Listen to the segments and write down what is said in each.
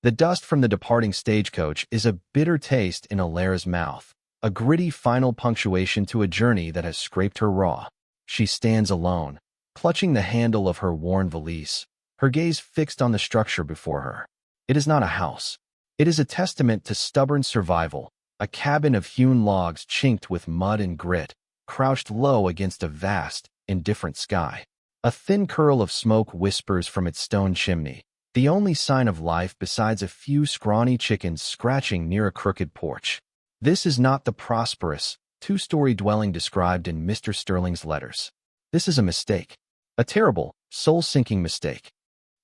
The dust from the departing stagecoach is a bitter taste in Alara's mouth, a gritty final punctuation to a journey that has scraped her raw. She stands alone, clutching the handle of her worn valise, her gaze fixed on the structure before her. It is not a house. It is a testament to stubborn survival, a cabin of hewn logs chinked with mud and grit, crouched low against a vast, indifferent sky. A thin curl of smoke whispers from its stone chimney, the only sign of life besides a few scrawny chickens scratching near a crooked porch. This is not the prosperous, two-story dwelling described in Mr. Sterling's letters. This is a mistake. A terrible, soul-sinking mistake.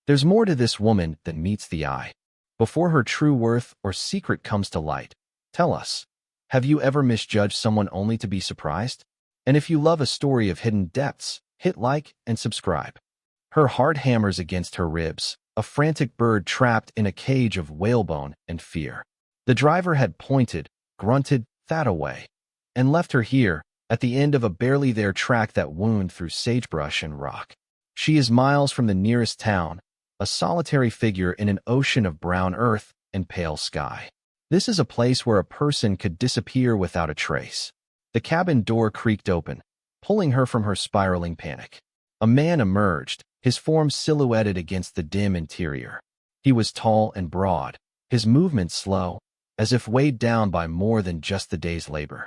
There's more to this woman than meets the eye. Before her true worth or secret comes to light, tell us, have you ever misjudged someone only to be surprised? And if you love a story of hidden depths, hit like and subscribe. Her heart hammers against her ribs, a frantic bird trapped in a cage of whalebone and fear. The driver had pointed, grunted that away, and left her here, at the end of a barely there track that wound through sagebrush and rock. She is miles from the nearest town, a solitary figure in an ocean of brown earth and pale sky. This is a place where a person could disappear without a trace. The cabin door creaked open, pulling her from her spiraling panic. A man emerged, his form silhouetted against the dim interior. He was tall and broad, his movements slow, as if weighed down by more than just the day's labor.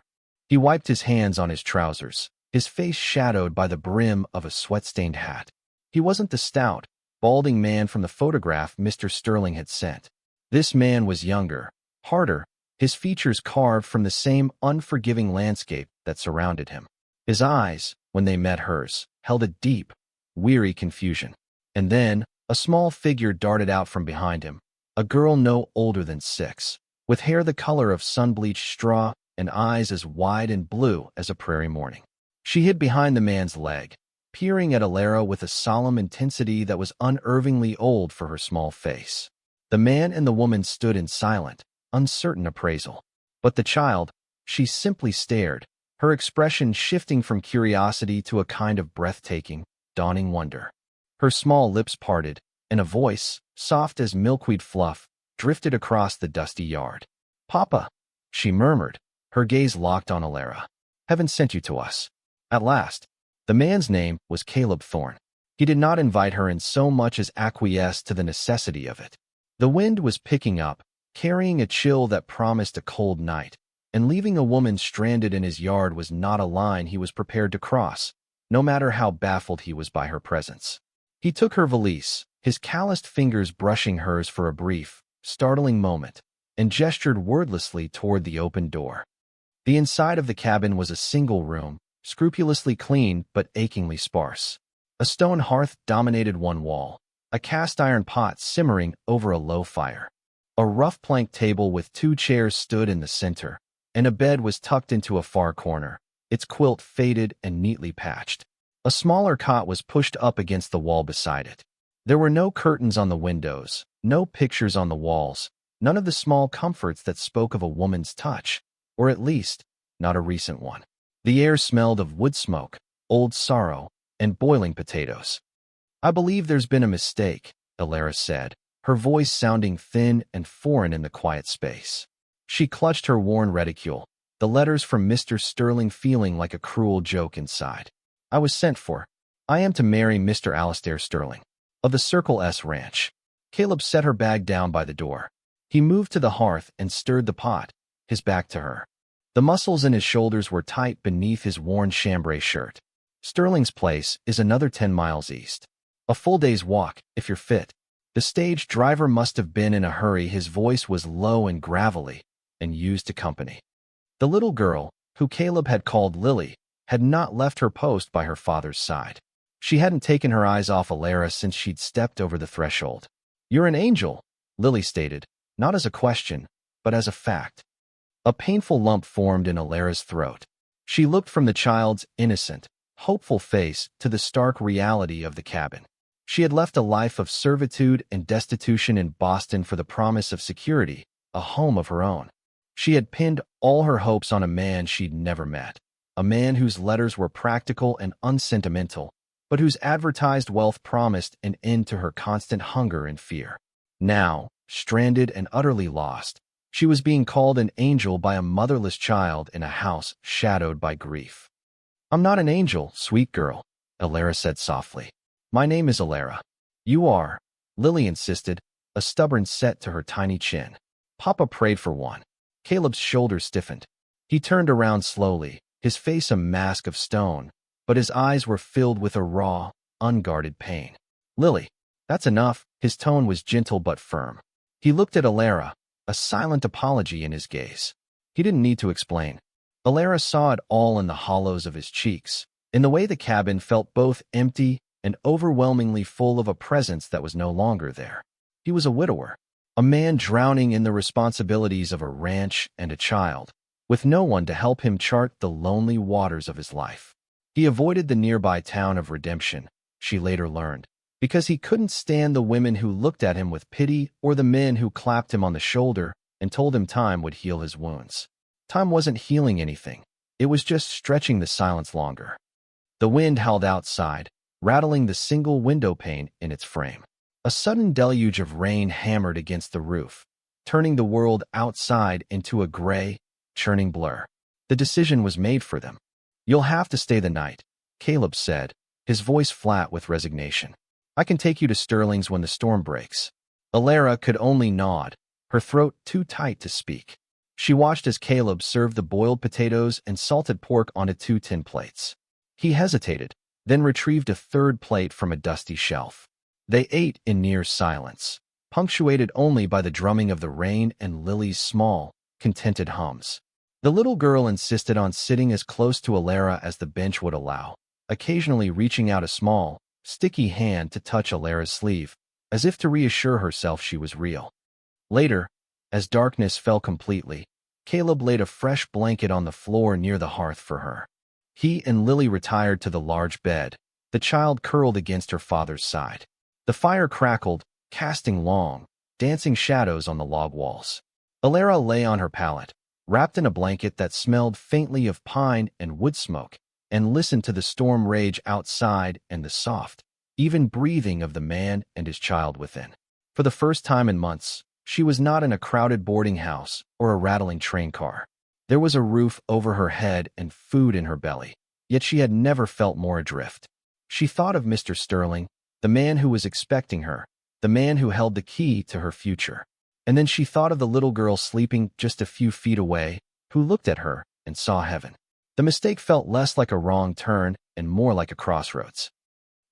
He wiped his hands on his trousers, his face shadowed by the brim of a sweat-stained hat. He wasn't the stout, balding man from the photograph Mr. Sterling had sent. This man was younger, harder, his features carved from the same unforgiving landscape that surrounded him. His eyes, when they met hers, held a deep, weary confusion. And then, a small figure darted out from behind him, a girl no older than 6, with hair the color of sun-bleached straw and eyes as wide and blue as a prairie morning. She hid behind the man's leg, peering at Alara with a solemn intensity that was unervingly old for her small face. The man and the woman stood in silent, uncertain appraisal. But the child, she simply stared, her expression shifting from curiosity to a kind of breathtaking, dawning wonder. Her small lips parted, and a voice, soft as milkweed fluff, drifted across the dusty yard. "Papa," she murmured, her gaze locked on Alara. "Heaven sent you to us." At last. The man's name was Caleb Thorne. He did not invite her in so much as acquiesce to the necessity of it. The wind was picking up, carrying a chill that promised a cold night, and leaving a woman stranded in his yard was not a line he was prepared to cross, no matter how baffled he was by her presence. He took her valise, his calloused fingers brushing hers for a brief, startling moment, and gestured wordlessly toward the open door. The inside of the cabin was a single room, scrupulously clean but achingly sparse. A stone hearth dominated one wall, a cast-iron pot simmering over a low fire. A rough plank table with 2 chairs stood in the center, and a bed was tucked into a far corner, its quilt faded and neatly patched. A smaller cot was pushed up against the wall beside it. There were no curtains on the windows, no pictures on the walls, none of the small comforts that spoke of a woman's touch, or at least, not a recent one. The air smelled of wood smoke, old sorrow, and boiling potatoes. "I believe there's been a mistake," Alara said, her voice sounding thin and foreign in the quiet space. She clutched her worn reticule, the letters from Mr. Sterling feeling like a cruel joke inside. "I was sent for. I am to marry Mr. Alistair Sterling, of the Circle S Ranch." Caleb set her bag down by the door. He moved to the hearth and stirred the pot, his back to her. The muscles in his shoulders were tight beneath his worn chambray shirt. "Sterling's place is another 10 miles east. A full day's walk, if you're fit." The stage driver must have been in a hurry. His voice was low and gravelly, and used to company. The little girl, who Caleb had called Lily, had not left her post by her father's side. She hadn't taken her eyes off Alara since she'd stepped over the threshold. "You're an angel," Lily stated, not as a question, but as a fact. A painful lump formed in Alara's throat. She looked from the child's innocent, hopeful face to the stark reality of the cabin. She had left a life of servitude and destitution in Boston for the promise of security, a home of her own. She had pinned all her hopes on a man she'd never met, a man whose letters were practical and unsentimental, but whose advertised wealth promised an end to her constant hunger and fear. Now, stranded and utterly lost. She was being called an angel by a motherless child in a house shadowed by grief. "I'm not an angel, sweet girl," Alara said softly. "My name is Alara." "You are," Lily insisted, a stubborn set to her tiny chin. "Papa prayed for one." Caleb's shoulders stiffened. He turned around slowly, his face a mask of stone, but his eyes were filled with a raw, unguarded pain. "Lily, that's enough." His tone was gentle but firm. He looked at Alara, a silent apology in his gaze. He didn't need to explain. Alara saw it all in the hollows of his cheeks, in the way the cabin felt both empty and overwhelmingly full of a presence that was no longer there. He was a widower, a man drowning in the responsibilities of a ranch and a child, with no one to help him chart the lonely waters of his life. He avoided the nearby town of Redemption, she later learned, because he couldn't stand the women who looked at him with pity or the men who clapped him on the shoulder and told him time would heal his wounds. Time wasn't healing anything. It was just stretching the silence longer. The wind howled outside, rattling the single window pane in its frame. A sudden deluge of rain hammered against the roof, turning the world outside into a gray, churning blur. The decision was made for them. "You'll have to stay the night," Caleb said, his voice flat with resignation. "I can take you to Sterling's when the storm breaks." Alara could only nod, her throat too tight to speak. She watched as Caleb served the boiled potatoes and salted pork onto 2 tin plates. He hesitated, then retrieved a third plate from a dusty shelf. They ate in near silence, punctuated only by the drumming of the rain and Lily's small, contented hums. The little girl insisted on sitting as close to Alara as the bench would allow, occasionally reaching out a small, sticky hand to touch Alara's sleeve, as if to reassure herself she was real. Later, as darkness fell completely, Caleb laid a fresh blanket on the floor near the hearth for her. He and Lily retired to the large bed, the child curled against her father's side. The fire crackled, casting long, dancing shadows on the log walls. Alara lay on her pallet, wrapped in a blanket that smelled faintly of pine and wood smoke, and listened to the storm rage outside and the soft, even breathing of the man and his child within. For the first time in months, she was not in a crowded boarding house or a rattling train car. There was a roof over her head and food in her belly, yet she had never felt more adrift. She thought of Mr. Sterling, the man who was expecting her, the man who held the key to her future. And then she thought of the little girl sleeping just a few feet away, who looked at her and saw heaven. The mistake felt less like a wrong turn and more like a crossroads.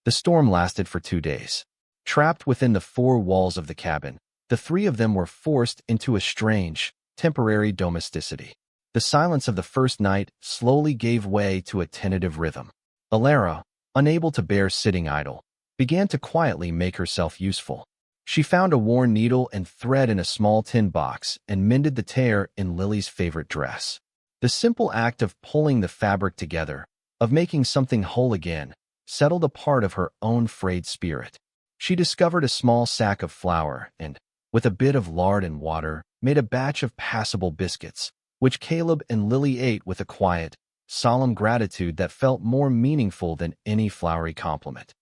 The storm lasted for 2 days. Trapped within the 4 walls of the cabin, the 3 of them were forced into a strange, temporary domesticity. The silence of the first night slowly gave way to a tentative rhythm. Alara, unable to bear sitting idle, began to quietly make herself useful. She found a worn needle and thread in a small tin box and mended the tear in Lily's favorite dress. The simple act of pulling the fabric together, of making something whole again, settled a part of her own frayed spirit. She discovered a small sack of flour and, with a bit of lard and water, made a batch of passable biscuits, which Caleb and Lily ate with a quiet, solemn gratitude that felt more meaningful than any flowery compliment.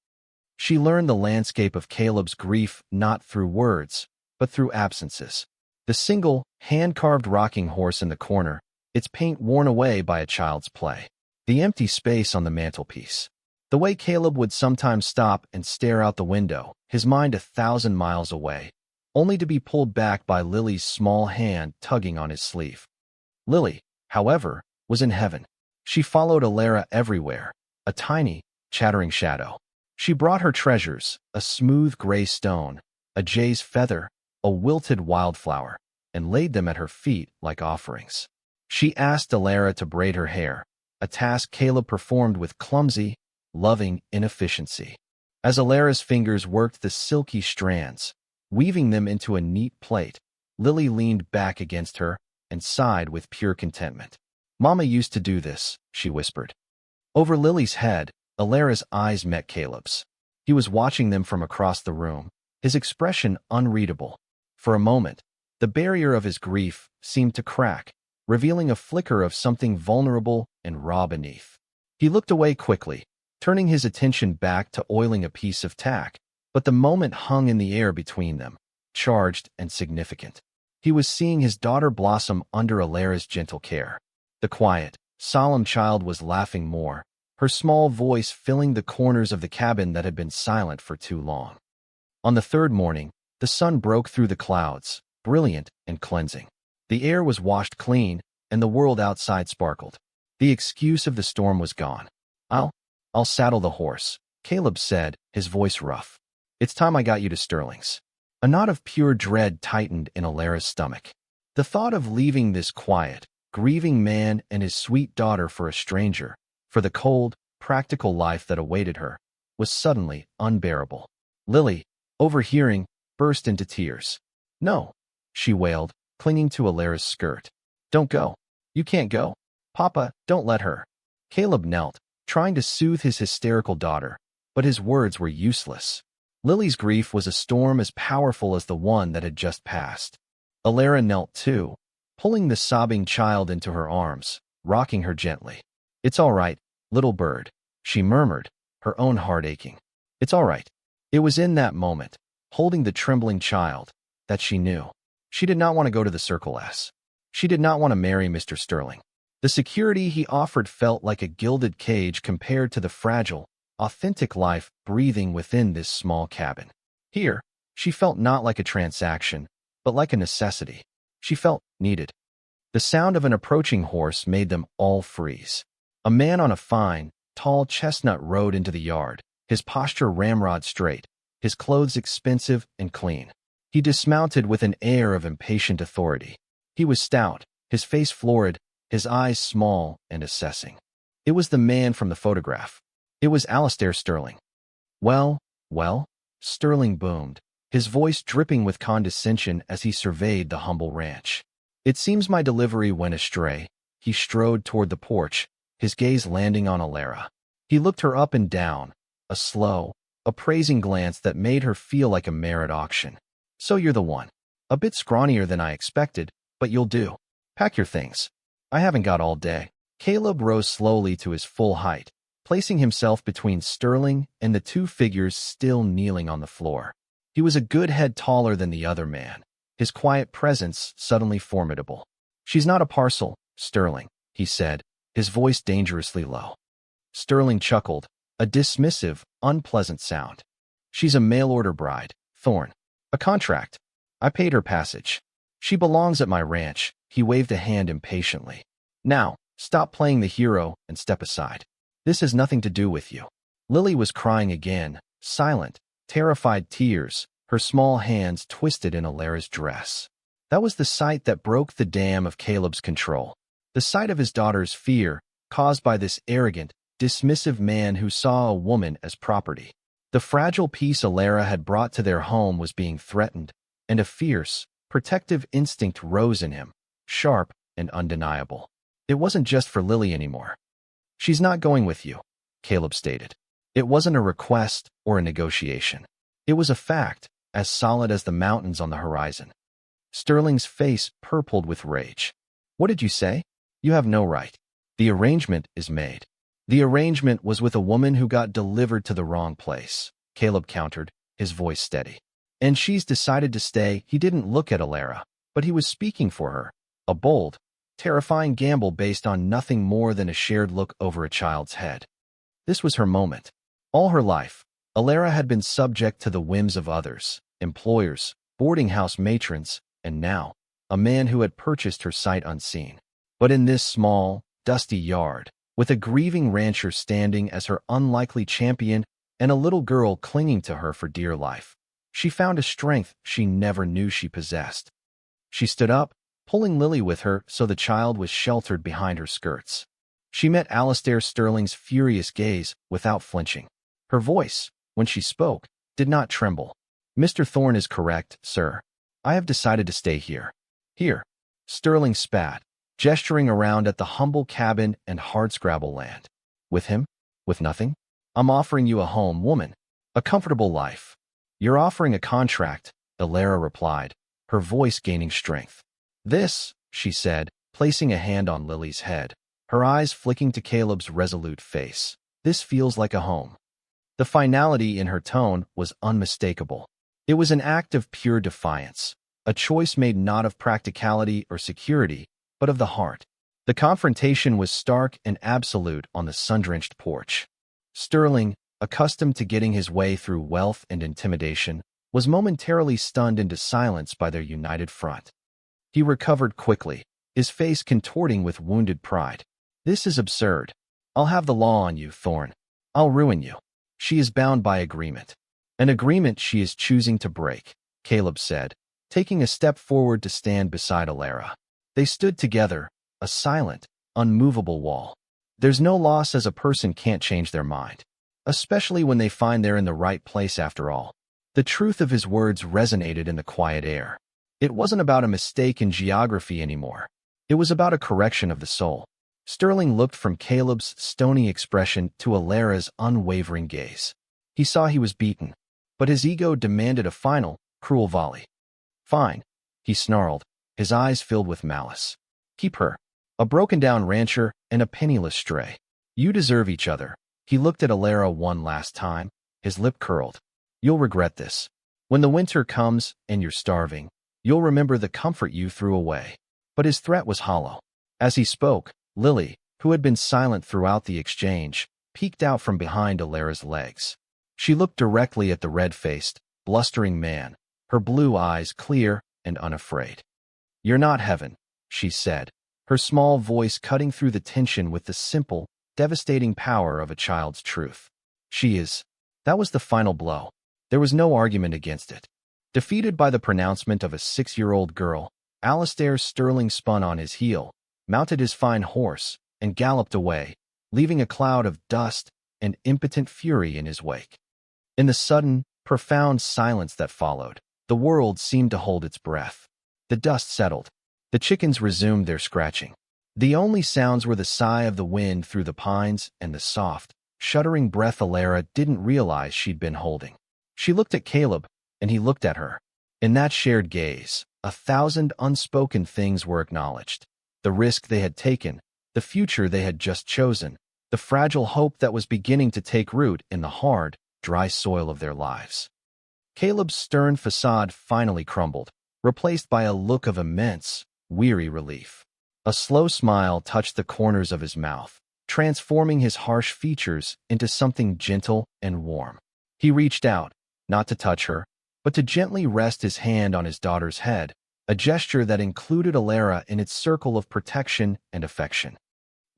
She learned the landscape of Caleb's grief not through words, but through absences. The single, hand-carved rocking horse in the corner, its paint worn away by a child's play. The empty space on the mantelpiece. The way Caleb would sometimes stop and stare out the window, his mind 1,000 miles away, only to be pulled back by Lily's small hand tugging on his sleeve. Lily, however, was in heaven. She followed Alara everywhere, a tiny, chattering shadow. She brought her treasures, a smooth gray stone, a jay's feather, a wilted wildflower, and laid them at her feet like offerings. She asked Alara to braid her hair, a task Caleb performed with clumsy, loving inefficiency. As Alara's fingers worked the silky strands, weaving them into a neat plait, Lily leaned back against her and sighed with pure contentment. "Mama used to do this," she whispered. Over Lily's head, Alara's eyes met Caleb's. He was watching them from across the room, his expression unreadable. For a moment, the barrier of his grief seemed to crack, revealing a flicker of something vulnerable and raw beneath. He looked away quickly, turning his attention back to oiling a piece of tack, but the moment hung in the air between them, charged, and significant. He was seeing his daughter blossom under Alara's gentle care. The quiet, solemn child was laughing more, her small voice filling the corners of the cabin that had been silent for too long. On the third morning, the sun broke through the clouds, brilliant and cleansing. The air was washed clean, and the world outside sparkled. The excuse of the storm was gone. I'll saddle the horse," Caleb said, his voice rough. "It's time I got you to Sterling's." A knot of pure dread tightened in Alara's stomach. The thought of leaving this quiet, grieving man and his sweet daughter for a stranger, for the cold, practical life that awaited her, was suddenly unbearable. Lily, overhearing, burst into tears. "No," she wailed, clinging to Alara's skirt. "Don't go. You can't go. Papa, don't let her." Caleb knelt, trying to soothe his hysterical daughter, but his words were useless. Lily's grief was a storm as powerful as the one that had just passed. Alara knelt too, pulling the sobbing child into her arms, rocking her gently. "It's all right, little bird," she murmured, her own heart aching. "It's all right." It was in that moment, holding the trembling child, that she knew. She did not want to go to the Circle S. She did not want to marry Mr. Sterling. The security he offered felt like a gilded cage compared to the fragile, authentic life breathing within this small cabin. Here, she felt not like a transaction, but like a necessity. She felt needed. The sound of an approaching horse made them all freeze. A man on a fine, tall chestnut rode into the yard, his posture ramrod straight, his clothes expensive and clean. He dismounted with an air of impatient authority. He was stout, his face florid, his eyes small and assessing. It was the man from the photograph. It was Alistair Sterling. Well, Sterling boomed, his voice dripping with condescension as he surveyed the humble ranch. "It seems my delivery went astray." He strode toward the porch, his gaze landing on Alara. He looked her up and down, a slow, appraising glance that made her feel like a mare at auction. "So you're the one. A bit scrawnier than I expected, but you'll do. Pack your things. I haven't got all day." Caleb rose slowly to his full height, placing himself between Sterling and the two figures still kneeling on the floor. He was a good head taller than the other man, his quiet presence suddenly formidable. "She's not a parcel, Sterling," he said, his voice dangerously low. Sterling chuckled, a dismissive, unpleasant sound. "She's a mail-order bride, Thorne. A contract. I paid her passage. She belongs at my ranch." He waved a hand impatiently. "Now, stop playing the hero and step aside. This has nothing to do with you." Lily was crying again, silent, terrified tears, her small hands twisted in Alara's dress. That was the sight that broke the dam of Caleb's control. The sight of his daughter's fear, caused by this arrogant, dismissive man who saw a woman as property. The fragile peace Alara had brought to their home was being threatened, and a fierce, protective instinct rose in him, sharp and undeniable. It wasn't just for Lily anymore. "She's not going with you," Caleb stated. It wasn't a request or a negotiation. It was a fact, as solid as the mountains on the horizon. Sterling's face purpled with rage. "What did you say? You have no right. The arrangement is made." "The arrangement was with a woman who got delivered to the wrong place," Caleb countered, his voice steady. "And she's decided to stay." He didn't look at Alara, but he was speaking for her. A bold, terrifying gamble based on nothing more than a shared look over a child's head. This was her moment. All her life, Alara had been subject to the whims of others, employers, boarding house matrons, and now, a man who had purchased her sight unseen. But in this small, dusty yard, with a grieving rancher standing as her unlikely champion and a little girl clinging to her for dear life, she found a strength she never knew she possessed. She stood up, pulling Lily with her so the child was sheltered behind her skirts. She met Alistair Sterling's furious gaze without flinching. Her voice, when she spoke, did not tremble. "Mr. Thorne is correct, sir. I have decided to stay here." "Here." Sterling spat, gesturing around at the humble cabin and hardscrabble land. "With him? With nothing? I'm offering you a home, woman. A comfortable life." "You're offering a contract," Alara replied, her voice gaining strength. "This," she said, placing a hand on Lily's head, her eyes flicking to Caleb's resolute face. "This feels like a home." The finality in her tone was unmistakable. It was an act of pure defiance, a choice made not of practicality or security, but of the heart. The confrontation was stark and absolute on the sun-drenched porch. Sterling, accustomed to getting his way through wealth and intimidation, was momentarily stunned into silence by their united front. He recovered quickly, his face contorting with wounded pride. "This is absurd. I'll have the law on you, Thorne. I'll ruin you." "She is bound by agreement. An agreement she is choosing to break," Caleb said, taking a step forward to stand beside Alara. They stood together, a silent, unmovable wall. There's no loss as a person can't change their mind, especially when they find they're in the right place after all. The truth of his words resonated in the quiet air. It wasn't about a mistake in geography anymore. It was about a correction of the soul. Sterling looked from Caleb's stony expression to Alara's unwavering gaze. He saw he was beaten, but his ego demanded a final, cruel volley. "Fine," he snarled, his eyes filled with malice. "Keep her. A broken-down rancher and a penniless stray. You deserve each other." He looked at Alara one last time, his lip curled. "You'll regret this. When the winter comes and you're starving, you'll remember the comfort you threw away." But his threat was hollow. As he spoke, Lily, who had been silent throughout the exchange, peeked out from behind Alara's legs. She looked directly at the red-faced, blustering man, her blue eyes clear and unafraid. "You're not heaven," she said, her small voice cutting through the tension with the simple, devastating power of a child's truth. "She is." That was the final blow. There was no argument against it. Defeated by the pronouncement of a 6-year-old girl, Alistair Sterling spun on his heel, mounted his fine horse, and galloped away, leaving a cloud of dust and impotent fury in his wake. In the sudden, profound silence that followed, the world seemed to hold its breath. The dust settled. The chickens resumed their scratching. The only sounds were the sigh of the wind through the pines and the soft, shuddering breath Alara didn't realize she'd been holding. She looked at Caleb, and he looked at her. In that shared gaze, 1,000 unspoken things were acknowledged. The risk they had taken, the future they had just chosen, the fragile hope that was beginning to take root in the hard, dry soil of their lives. Caleb's stern facade finally crumbled, replaced by a look of immense, weary relief. A slow smile touched the corners of his mouth, transforming his harsh features into something gentle and warm. He reached out, not to touch her, but to gently rest his hand on his daughter's head, a gesture that included Alara in its circle of protection and affection.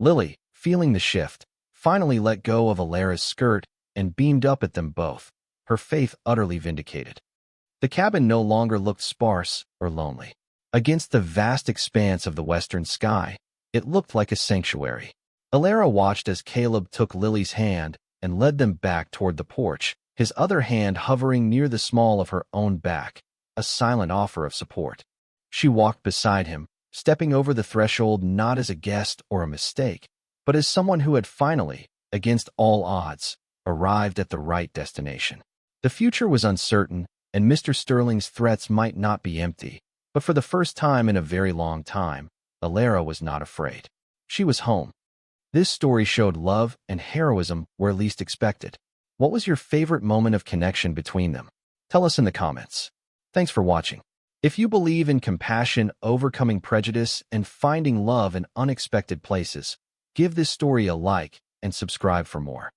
Lily, feeling the shift, finally let go of Alara's skirt and beamed up at them both, her faith utterly vindicated. The cabin no longer looked sparse or lonely. Against the vast expanse of the western sky, it looked like a sanctuary. Alara watched as Caleb took Lily's hand and led them back toward the porch, his other hand hovering near the small of her own back, a silent offer of support. She walked beside him, stepping over the threshold not as a guest or a mistake, but as someone who had finally, against all odds, arrived at the right destination. The future was uncertain, and Mr. Sterling's threats might not be empty, but for the first time in a very long time, Alara was not afraid. She was home. This story showed love and heroism where least expected. What was your favorite moment of connection between them? Tell us in the comments. Thanks for watching. If you believe in compassion, overcoming prejudice, and finding love in unexpected places, give this story a like and subscribe for more.